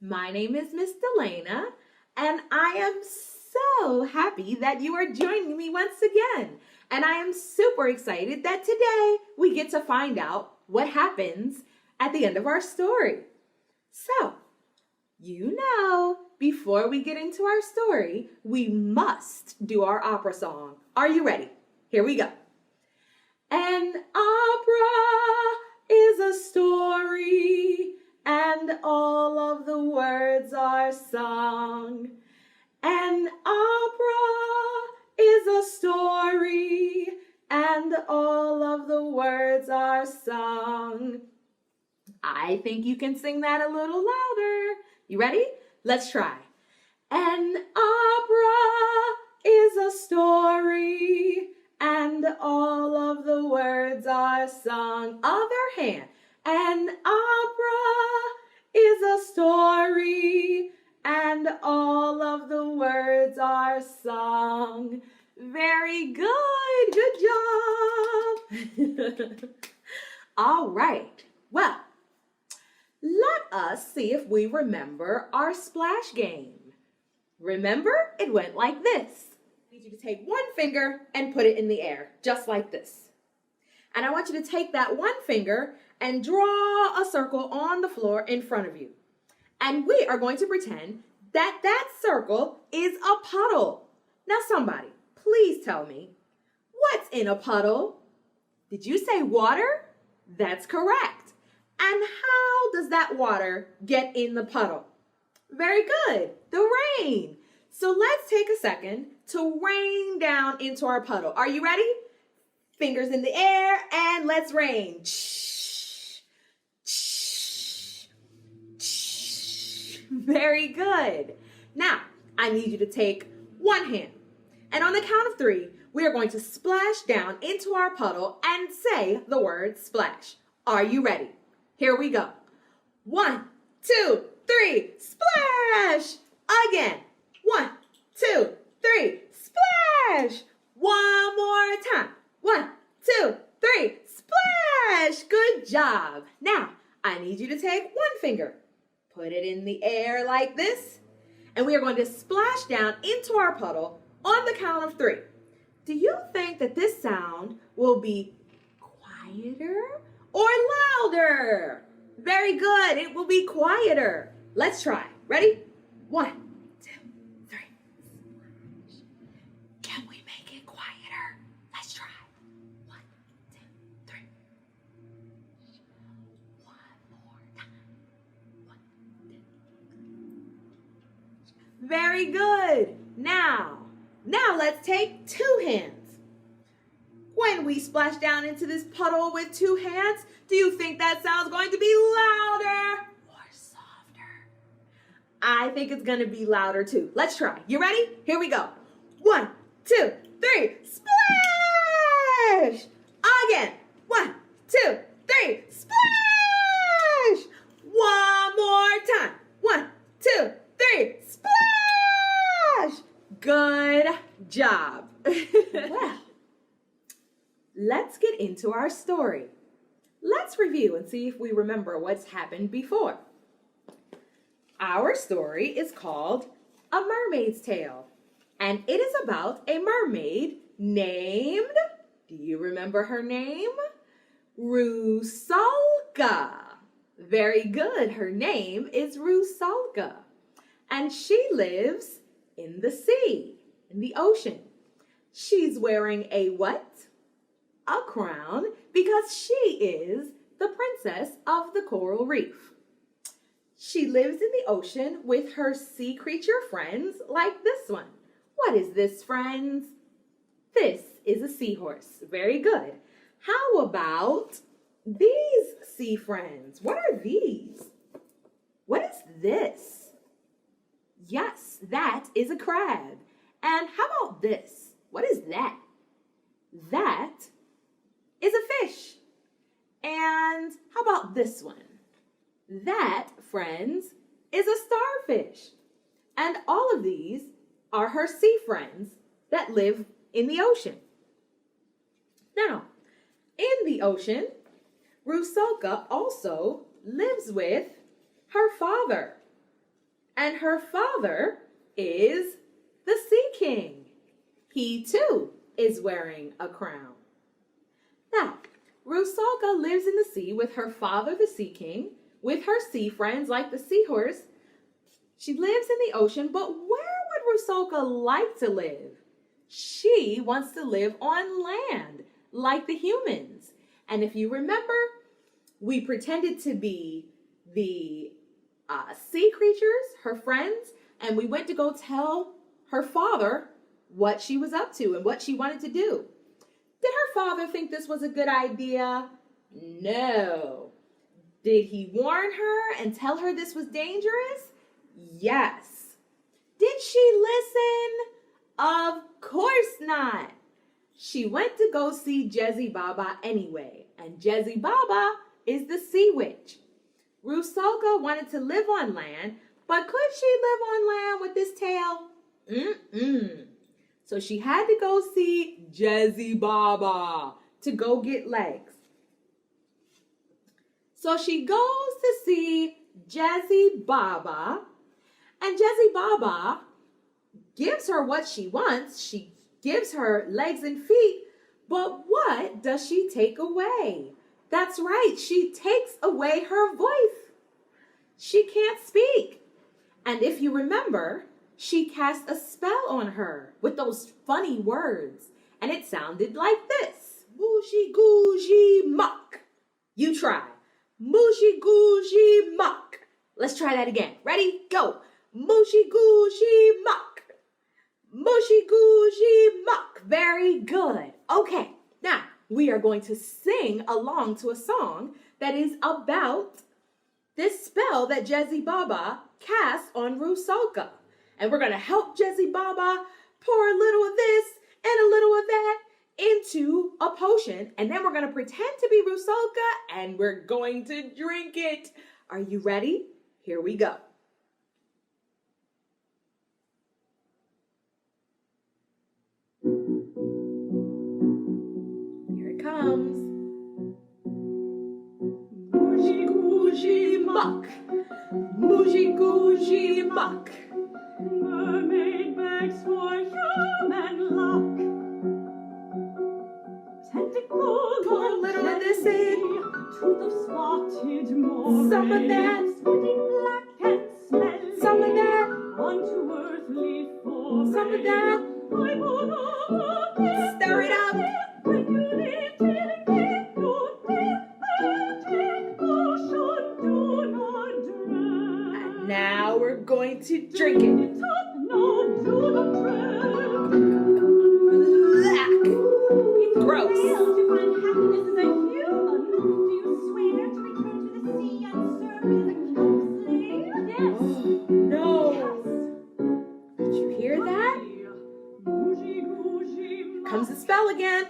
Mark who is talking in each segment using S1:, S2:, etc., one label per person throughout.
S1: My name is Miss Delana, and I am so happy that you are joining me once again. And I am super excited that today we get to find out what happens at the end of our story. So, before we get into our story, we must do our opera song. Are you ready? Here we go. An opera is a story, and all of the words are sung. An opera is a story, and all of the words are sung. I think you can sing that a little louder. You ready? Let's try. An opera is a story, and all of the words are sung. Other hand. An opera is a story, and all of the words are sung. Very good. Good job. All right. Well, let us see if we remember our splash game. Remember, it went like this. I need you to take one finger and put it in the air, just like this. And I want you to take that one finger and draw a circle on the floor in front of you. And we are going to pretend that that circle is a puddle. Now somebody, please tell me, what's in a puddle? Did you say water? That's correct. And how does that water get in the puddle? Very good, the rain. So let's take a second to rain down into our puddle. Are you ready? Fingers in the air and let's rain. Very good. Now, I need you to take one hand. And on the count of 3, we are going to splash down into our puddle and say the word splash. Are you ready? Here we go. 1, 2, 3, splash! Again. 1, 2, 3, splash! One more time. 1, 2, 3, splash! Good job. Now, I need you to take one finger. Put it in the air like this. And we are going to splash down into our puddle on the count of 3. Do you think that this sound will be quieter or louder? Very good. It will be quieter. Let's try. Ready? 1, 2, 3. Can we make it quieter? Let's try. 1, 2, 3. One more time. 1, 2. Very good. Now let's take 2 hands. When we splash down into this puddle with 2 hands, do you think that sound's going to be louder or softer? I think it's going to be louder too. Let's try. You ready? Here we go. 1, 2, 3, splash! Again. 1, 2, 3, splash! One more time. 1, 2, 3, splash! Good job. Well, let's get into our story. Let's review and see if we remember what's happened before. Our story is called A Mermaid's Tale, and it is about a mermaid named, do you remember her name? Rusalka. Very good. Her name is Rusalka, and she lives in the sea, in the ocean. She's wearing a what? A crown, because she is the princess of the coral reef. She lives in the ocean with her sea creature friends like this one. What is this, friends? This is a seahorse. Very good. How about these sea friends? What are these? What is this? Yes, that is a crab. And how about this? What is that? That is a fish. And how about this one? That, friends, is a starfish. And all of these are her sea friends that live in the ocean. Now, in the ocean, Rusalka also lives with her father. And her father is the Sea King. He too is wearing a crown. Now, Rusalka lives in the sea with her father, the Sea King, with her sea friends like the seahorse. She lives in the ocean, but where would Rusalka like to live? She wants to live on land, like the humans. And if you remember, we pretended to be the sea creatures, her friends, and we went to go tell her father what she was up to and what she wanted to do. Did her father think this was a good idea? No. Did he warn her and tell her this was dangerous? Yes. Did she listen? Of course not. She went to go see Jezi Baba anyway, and Jezi Baba is the sea witch. Rusalka wanted to live on land, but could she live on land with this tail? So she had to go see Jezi Baba to go get legs. So she goes to see Jezi Baba, and Jezi Baba gives her what she wants. She gives her legs and feet, but what does she take away? That's right, she takes away her voice. She can't speak. And if you remember, she cast a spell on her with those funny words, and it sounded like this. Mooshy gooshy muck. You try. Mooshy gooshy muck. Let's try that again. Ready? Go. Mooshy gooshy muck. Mushy gooshy muck. Very good. Okay, now we are going to sing along to a song that is about this spell that Jezi Baba cast on Rusalka. And we're going to help Jezi Baba pour a little of this and a little of that into a potion. And then we're going to pretend to be Rusalka and we're going to drink it. Are you ready? Here we go. Comes. Mooshy gooshy muck, mooshy gooshy muck. Mermaid begs for human luck. Tentacle, pour a little of this in. Tooth of spotted moray. Some of that. Spitting black and smelly. Some of that. Onto earthly foray. Some of that. Stir it up. Now we're going to drink it. Gross. No. Did you hear that? Comes the spell again.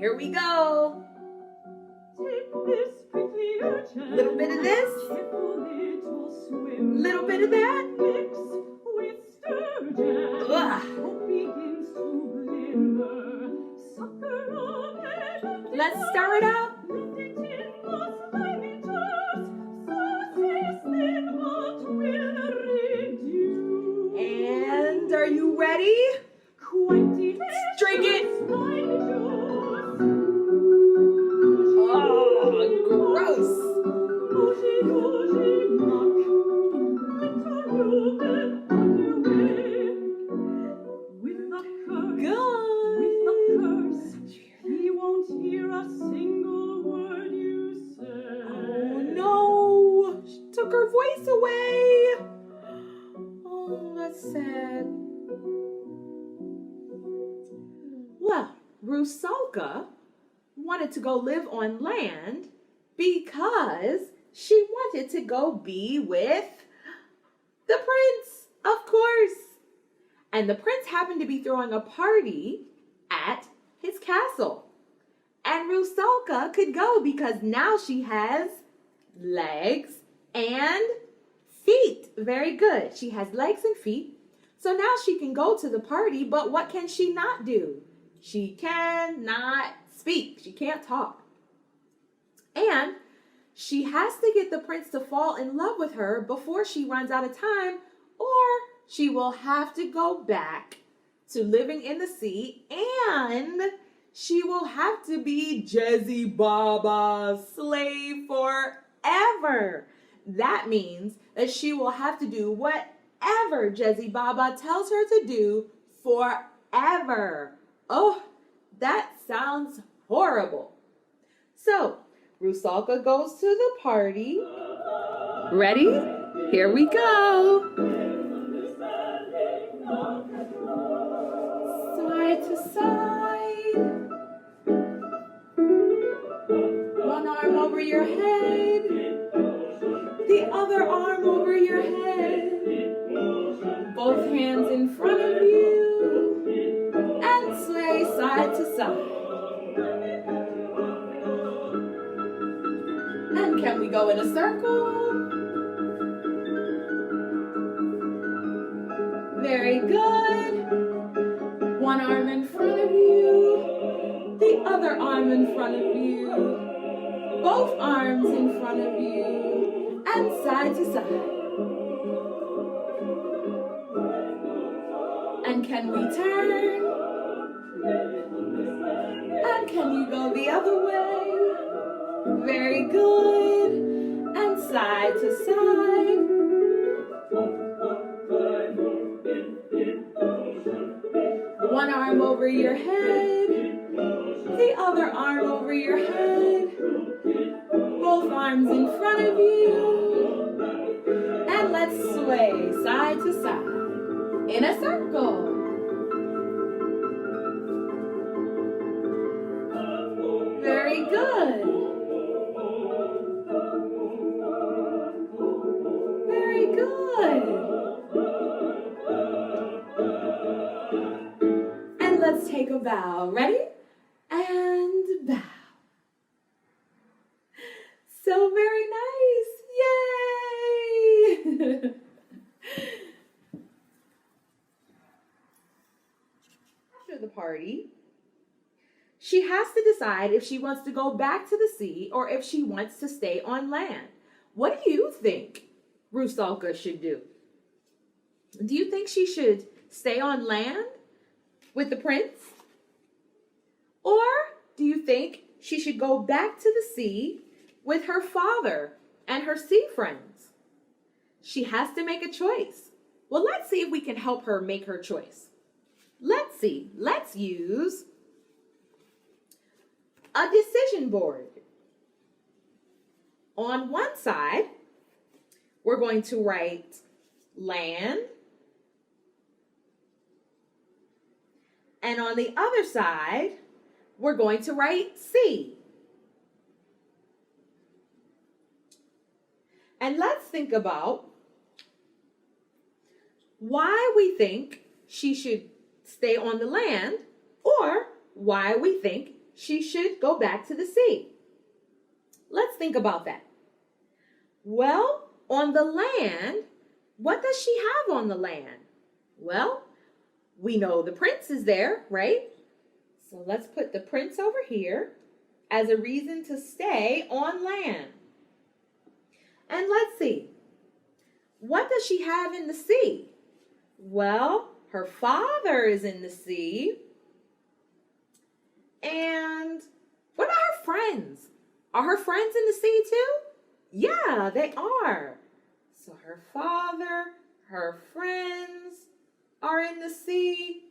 S1: Here we go. Little bit of this. Little bit of that. Ugh. Let's stir it up. And are you ready? Drink it. Her voice away. Oh, that's sad. Well, Rusalka wanted to go live on land because she wanted to go be with the prince, of course. And the prince happened to be throwing a party at his castle. And Rusalka could go because now she has legs and feet. Very good. She has legs and feet. So now she can go to the party, but what can she not do? She cannot speak. She can't talk. And she has to get the prince to fall in love with her before she runs out of time, or she will have to go back to living in the sea, and she will have to be Jezzy Baba's slave forever. That means that she will have to do whatever Jezzy Baba tells her to do forever. Oh, that sounds horrible. So, Rusalka goes to the party. Ready? Here we go. Side to side. One arm over your head. The other arm over your head. Both hands in front of you. And sway side to side. And can we go in a circle? Very good. One arm in front of you. The other arm in front of you. Both arms in front of you. And side to side. And can we turn? And can you go the other way? Very good. And side to side. One arm over your head. The other arm over your head. Both arms in front of you. And let's sway side to side in a circle. Very good. Very good. And let's take a bow. Ready? And bow. So very nice. Yay! After the party, she has to decide if she wants to go back to the sea or if she wants to stay on land. What do you think Rusalka should do? Do you think she should stay on land with the prince? Or do you think she should go back to the sea with her father and her sea friends? She has to make a choice. Well, let's see if we can help her make her choice. Let's see. Let's use a decision board. On one side, we're going to write land. And on the other side, we're going to write sea. And let's think about why we think she should stay on the land or why we think she should go back to the sea. Let's think about that. Well, on the land, what does she have on the land? Well, we know the prince is there, right? So let's put the prince over here as a reason to stay on land. And let's see, what does she have in the sea? Well, her father is in the sea. And what about her friends? Are her friends in the sea too? Yeah, they are. So her father, her friends are in the sea.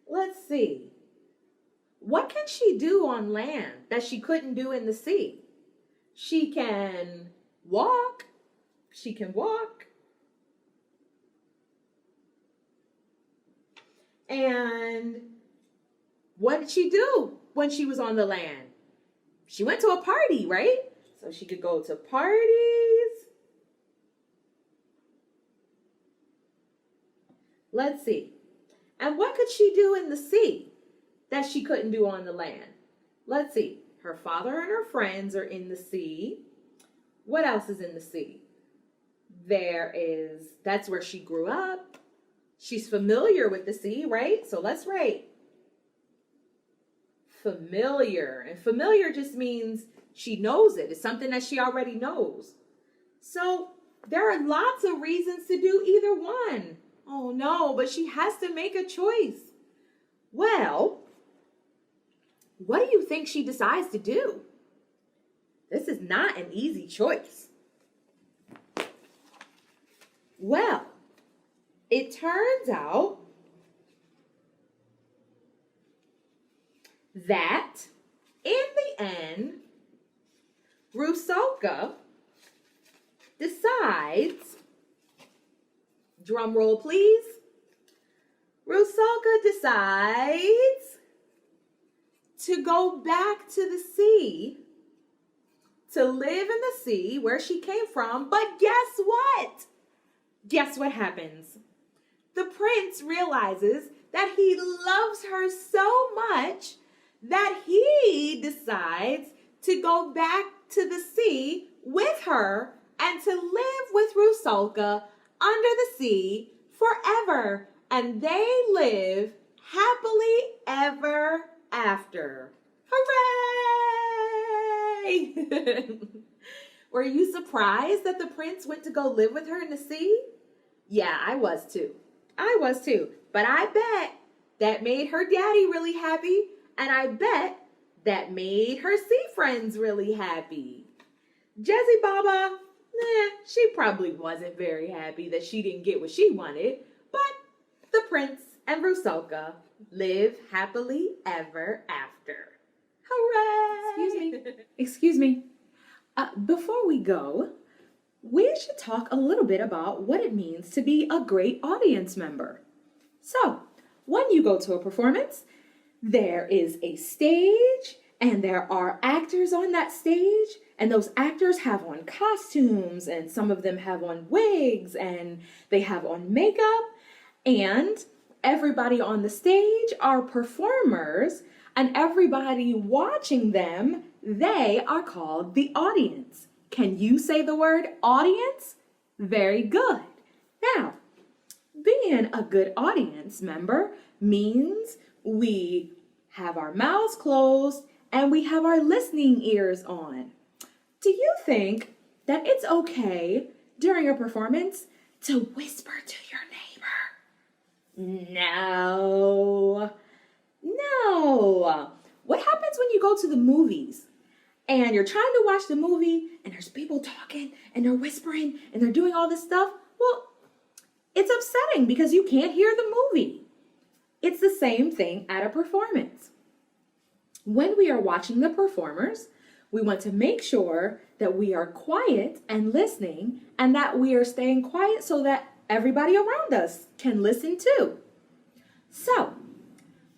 S1: Let's see. What can she do on land that she couldn't do in the sea? She can walk. She can walk. And what did she do when she was on the land? She went to a party, right? So she could go to parties. Let's see. And what could she do in the sea that she couldn't do on the land? Let's see. Her father and her friends are in the sea. What else is in the sea? That's where she grew up. She's familiar with the sea, right? So let's write familiar. And familiar just means She knows it. It's something that she already knows. So there are lots of reasons to do either one. Oh no, but she has to make a choice. Well, what do you think she decides to do? This is not an easy choice. Well, it turns out that in the end, Rusalka decides, drum roll please, Rusalka decides to go back to the sea, to live in the sea where she came from. But guess what? Guess what happens? The prince realizes that he loves her so much that he decides to go back to the sea with her and to live with Rusalka under the sea forever. And they live happily ever after. Hooray! Were you surprised that the prince went to go live with her in the sea? Yeah, I was too. But I bet that made her daddy really happy. And I bet that made her sea friends really happy. Jessie Baba, she probably wasn't very happy that she didn't get what she wanted. But the prince and Rusalka live happily ever after. Hooray!
S2: Excuse me. Before we go, we should talk a little bit about what it means to be a great audience member. So, when you go to a performance, there is a stage and there are actors on that stage, and those actors have on costumes, and some of them have on wigs, and they have on makeup, and everybody on the stage are performers, and everybody watching them, they are called the audience. Can you say the word audience? Very good. Now, being a good audience member means we have our mouths closed and we have our listening ears on. Do you think that it's okay during a performance to whisper to your neighbor? No. What happens when you go to the movies and you're trying to watch the movie and there's people talking and they're whispering and they're doing all this stuff? Well, it's upsetting because you can't hear the movie. It's the same thing at a performance. When we are watching the performers, we want to make sure that we are quiet and listening, and that we are staying quiet so that everybody around us can listen too. So,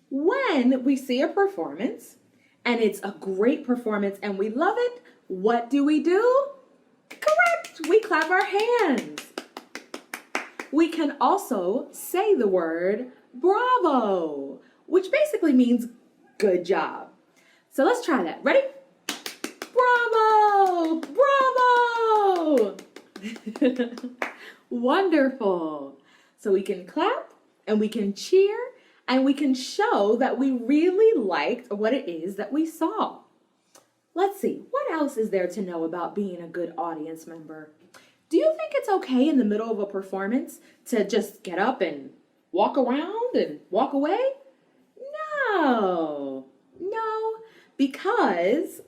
S2: when we see a performance and it's a great performance and we love it, what do? Correct! We clap our hands. We can also say the word bravo, which basically means good job. So let's try that. Ready? Bravo! Bravo! Wonderful. So we can clap and we can cheer and we can show that we really liked what it is that we saw. Let's see, what else is there to know about being a good audience member? Do you think it's okay in the middle of a performance to just get up and walk around and walk away? No, because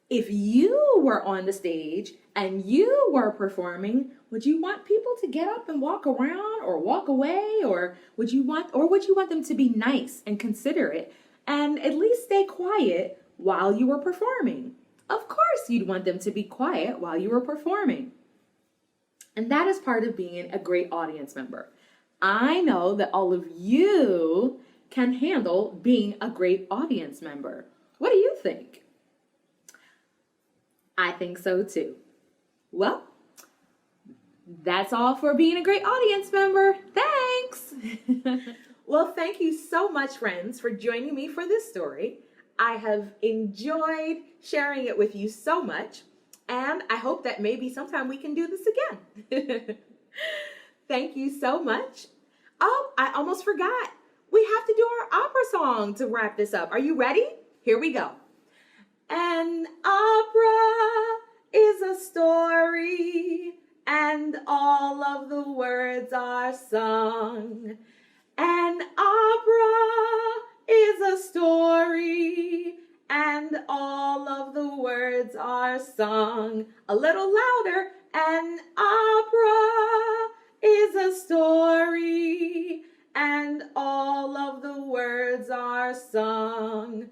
S2: if you were on the stage and you were performing, would you want people to get up and walk around or walk away, or would you want them to be nice and considerate and at least stay quiet while you were performing? Of course you'd want them to be quiet while you were performing. And that is part of being a great audience member. I know that all of you can handle being a great audience member. What do you think? I think so too. Well, that's all for being a great audience member. Thanks.
S1: Well, thank you so much, friends, for joining me for this story. I have enjoyed sharing it with you so much, and I hope that maybe sometime we can do this again. Thank you so much. Oh, I almost forgot. We have to do our opera song to wrap this up. Are you ready? Here we go. An opera are sung. An opera is a story, and all of the words are sung. A little louder. An opera is a story, and all of the words are sung.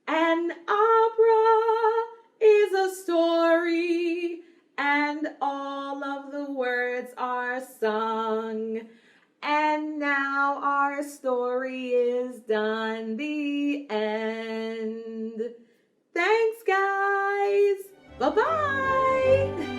S1: An opera is a story, and all of the words are sung. And now our story is done. The end. Thanks, guys. Bye-bye.